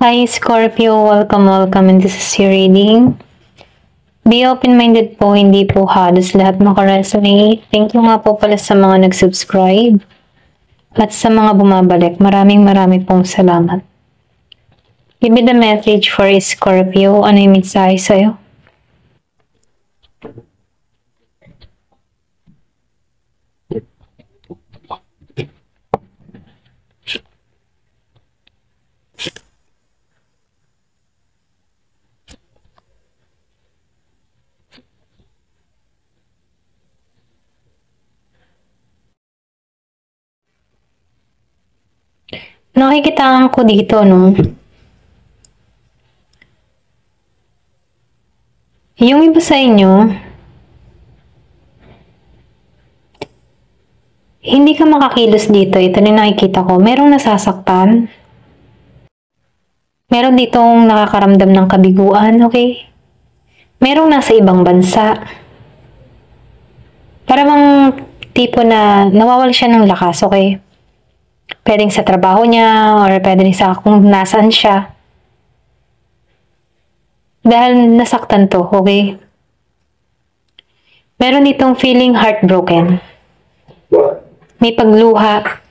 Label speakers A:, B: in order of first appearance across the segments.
A: Hi Scorpio, welcome and this is your reading. Be open-minded po, hindi po halos lahat makaresonate. Thank you nga po pala sa mga nag-subscribe at sa mga bumabalik. Maraming pong salamat. Give me the message for Scorpio. Ano yung mensahe sa'yo? Nakikitaan ko dito, no? Yung iba sa inyo, hindi ka makakilos dito. Ito na nakikita ko. Merong nasasaktan. Meron ditong nakakaramdam ng kabiguan, okay? Merong nasa ibang bansa. Para bang tipo na nawawala siya ng lakas, okay? Pwedeng sa trabaho niya or pwedeng sa kung nasaan siya. Dahil nasaktan to, okay? Meron itong feeling heartbroken. May pagluha.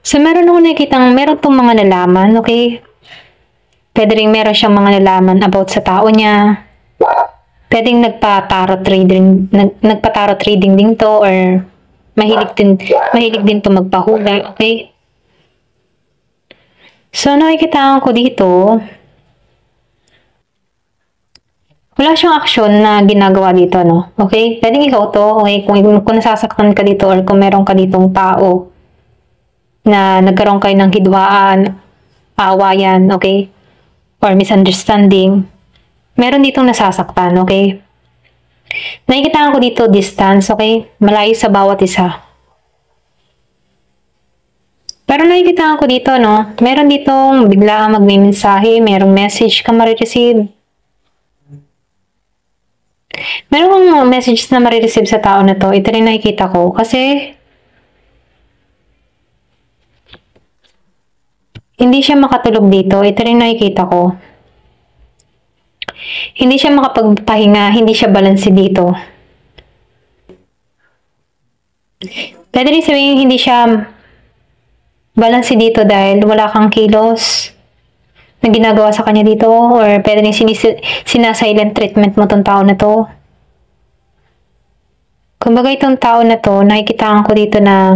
A: So meron ako nakikitang meron tong mga nalaman, okay? Pwede rin meron siyang mga nalaman about sa tao niya. Pwedeng nagpa-tarot reading din to or mahilig din to magpahula, okay? So, nakikitaan ko dito, wala siyang aksyon na ginagawa dito, no? Okay? Pwedeng ikaw to, okay? Kung nasasaktan ka dito or kung meron ka ditong tao na nagkaroon kayo ng hidwaan, awayan, okay? Or misunderstanding, meron ditong nasasaktan, okay? Nakikitaan ko dito distance, okay? Malayo sa bawat isa. Pero nakikitaan ko dito, no? Meron ditong biglaan magme-mensahe, merong message ka marireceive. Meron kang message na marireceive sa tao na to. Ito rin nakikita ko kasi hindi siya makatulog dito. Ito rin nakikita ko. Hindi siya makapagpahinga, hindi siya balanse dito. Pwede rin sabihin hindi siya balanse dito dahil wala kang kilos na ginagawa sa kanya dito or pwede rin sinasilent treatment mo tong tao na to. Kumbaga itong tao na to, nakikitaan ko dito na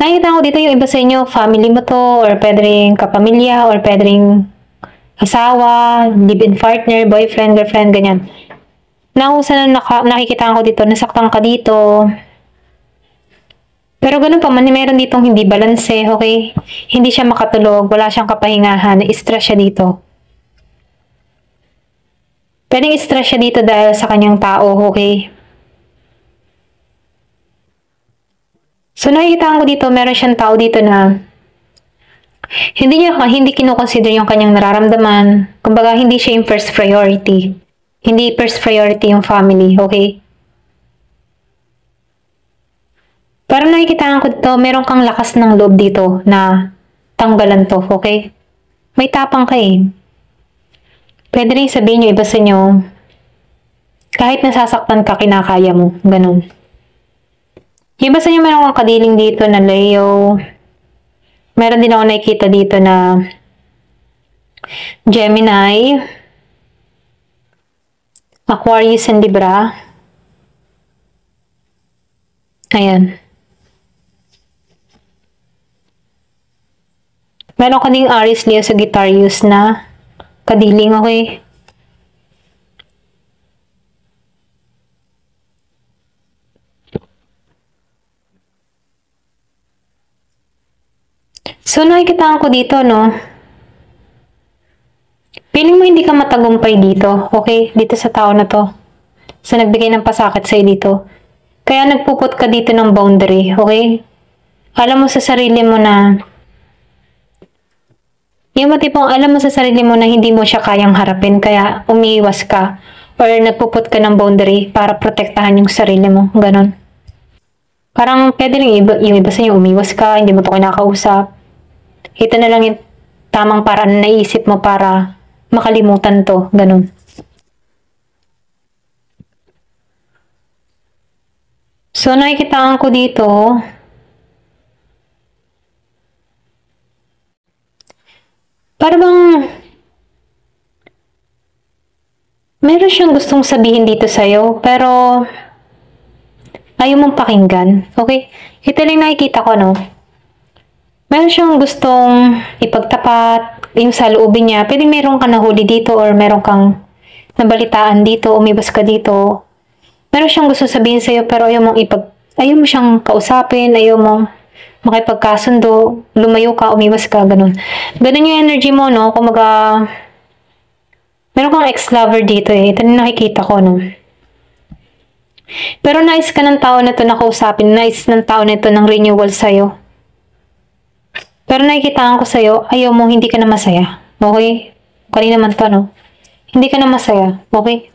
A: nakikita ko dito yung iba sa inyo, family mo to, or pwede rin kapamilya, or pwede rin asawa, live-in partner, boyfriend, girlfriend, ganyan. Nakikita ko dito, nasaktan ka dito. Pero ganun pa man, meron ditong hindi balanse, okay? Hindi siya makatulog, wala siyang kapahingahan, stress siya dito. Pwedeng stress siya dito dahil sa kanyang tao, okay? So, nakikita ko dito, meron siyang tao dito na hindi kinoconsider yung kanyang nararamdaman. Kumbaga, hindi siya yung first priority. Hindi first priority yung family, okay? Pero nakikita ko dito, meron kang lakas ng loob dito na tanggalan to, okay? May tapang ka eh. Pwede rin sabihin nyo, iba sa inyo, kahit nasasaktan ka, kinakaya mo. Ganun. Iba sa inyo, meron kang kadiling dito na Leo. Meron din ako nakikita dito na Gemini, Aquarius and Libra. Ayan. Meron ka ding Aries, Leo, Sagittarius na kadiling, okay? So, nakikita ko dito, no? Feeling mo hindi ka matagumpay dito, okay? Dito sa tao na to. So, nagbigay ng pasakit sa'yo dito. Kaya nagpuput ka dito ng boundary, okay? Alam mo sa sarili mo na yung matipong alam mo sa sarili mo na hindi mo siya kayang harapin, kaya umiiwas ka or nagpuput ka ng boundary para protektahan yung sarili mo, ganon. Parang pwede rin yung iba sa inyo, umiwas ka, hindi mo to kinakausap. Ito na lang yung tamang paraan na naisip mo para makalimutan to. Ganun. So, nakikitaan ko dito, para bang meron siyang gustong sabihin dito sa'yo, pero ayaw mong pakinggan. Okay? Ito lang nakikita ko, no? Meron siyang gustong ipagtapat, yung sa loobin niya. Pwede meron kang nahuli dito or meron kang nabalitaan dito, umibas ka dito. Meron siyang gusto sabihin sa'yo pero ayaw mo siyang kausapin, ayaw mo makipagkasundo, lumayo ka, umiwas ka, ganun. Ganun yung energy mo, no? Kumaga, meron kang ex-lover dito eh. Ito na nakikita ko, no? Pero nice ka ng tao na to na kausapin, nice ng tao na ito ng renewal sa'yo. Pero nakikitaan ko sa'yo, ayaw mo, hindi ka na masaya. Okay? Kanina naman to, no? Hindi ka na masaya. Okay?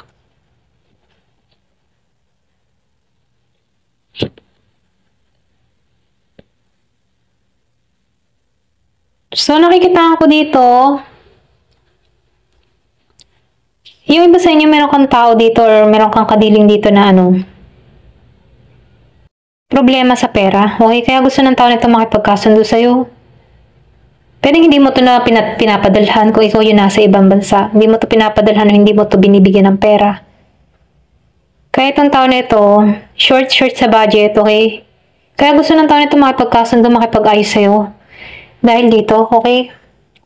A: So, nakikitaan ko dito, yung iba sa inyo, meron kang tao dito or meron kang kadiling dito na ano, problema sa pera. Okay? Kaya gusto ng tao nito makipagkasundo sa'yo. Pero hindi mo to na pinapadalhan kung ikaw yun nasa ibang bansa. Hindi mo to pinapadalhan o hindi mo to binibigyan ng pera. Kaya itong tao na ito, short sa budget, okay? Kaya gusto ng tao na ito makipagkasundo, makipag-ayos sa'yo. Dahil dito, okay?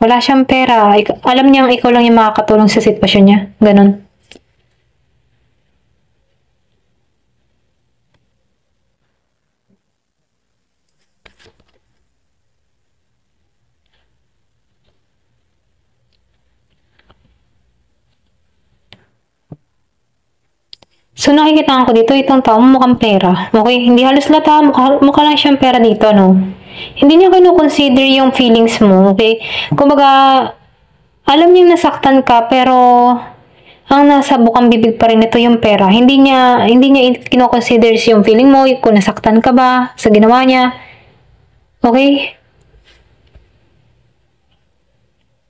A: Wala siyang pera. Alam niyang ikaw lang yung makakatulong sa sitwasyon niya. Ganon. So, nakikita ko dito, itong tao mukhang pera. Okay? Hindi halos lahat mukha lang siyang pera dito, no? Hindi niya kino-consider yung feelings mo, okay? Kumbaga, alam niyang nasaktan ka, pero ang nasa bukang bibig pa rin ito yung pera. Hindi niya kino-consider yung feeling mo, kung nasaktan ka ba sa ginawa niya. Okay?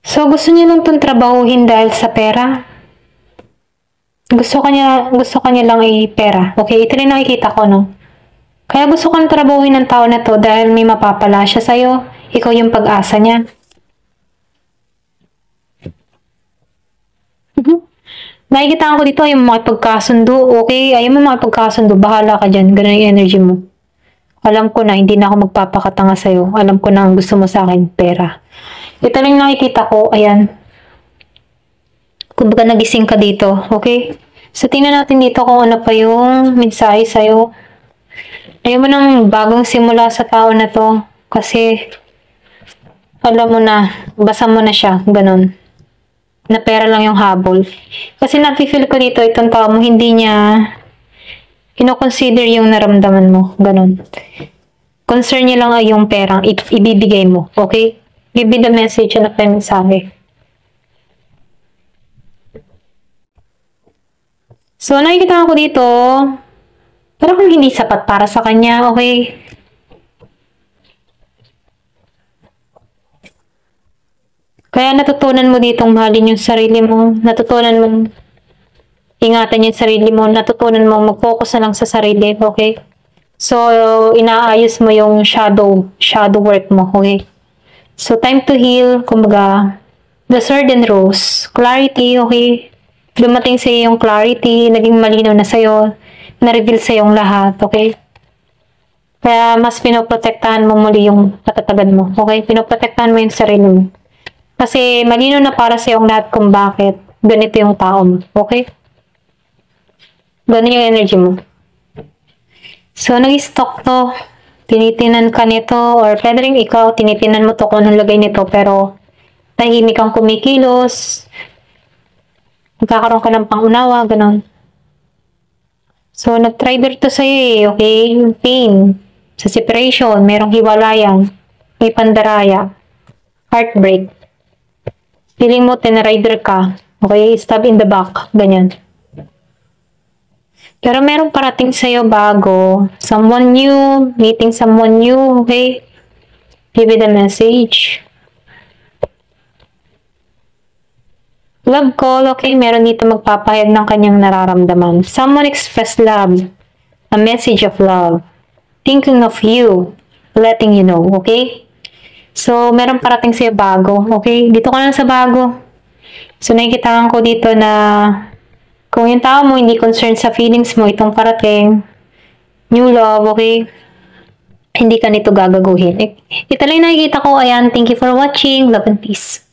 A: So, gusto niya lang itong trabahuhin dahil sa pera. Gusto kanya lang ay pera. Okay, ito rin nakikita ko, no? Kaya gusto kang trabahuin ng tao na to dahil may mapapala siya sa'yo. Ikaw yung pag-asa niya. Nakikita ko dito yung makipagkasundo. Okay, ayaw mo makipagkasundo. Bahala ka dyan. Ganun yung energy mo. Alam ko na, hindi na ako magpapakatanga sa'yo. Alam ko na ang gusto mo sa akin, pera. Ito lang nakikita ko. Ayan. Kumbaga nagising ka dito, okay? So, tingnan natin dito kung ano pa yung mensahe sa'yo. Ayaw mo ng bagong simula sa tao na to. Kasi, alam mo na, basa mo na siya, ganun. Na pera lang yung habol. Kasi nafe-feel ko dito, itong tao mo, hindi niya kino-consider yung naramdaman mo, ganun. Concern niya lang ay yung perang ibibigay mo, okay? Give me the message na kayo mensahe. So, nakikita ko dito, pero kung hindi sapat para sa kanya, okay? Kaya natutunan mo ditong mahalin yung sarili mo, natutunan mo ingatan yung sarili mo, natutunan mo mag-focus na lang sa sarili, okay? So, inaayos mo yung shadow work mo, okay? So, time to heal, kumbaga, the sword and rose, clarity, okay? Dumating sa yung clarity, naging malinaw na sa'yo, na-reveal sa yung lahat, okay? Kaya mas pinoprotektahan mo muli yung katatagan mo, okay? Pinoprotektahan mo yung sarili mo. Kasi malinaw na para sa yung lahat kung bakit ganito yung tao mo, okay? Ganun yung energy mo. So, nag-stock to, tinitinan ka nito, or pwede rin ikaw, tinitinan mo to kung anong lagay nito, pero tahimik kang kumikilos, magkakaroon ka ng pangunawa, ganon. So, nag-trigger to sa'yo eh, okay? Pain, sa separation, merong hiwalayan, may pandaraya, heartbreak. Feeling mo, tinarider ka, okay? Stab in the back, ganyan. Pero merong parating sa'yo bago. Someone new, meeting someone new, okay? Give it a message. Love call, okay? Meron dito magpapahayag ng kanyang nararamdaman. Someone express love. A message of love. Thinking of you. Letting you know, okay? So, meron parating sa'yo bago, okay? Dito ka lang sa bago. So, nakikitaan ko dito na kung yung tao mo hindi concerned sa feelings mo, itong parating, new love, okay? Hindi ka nito gagaguhin. Ito lang nakikita ko. Ayan, thank you for watching. Love and peace.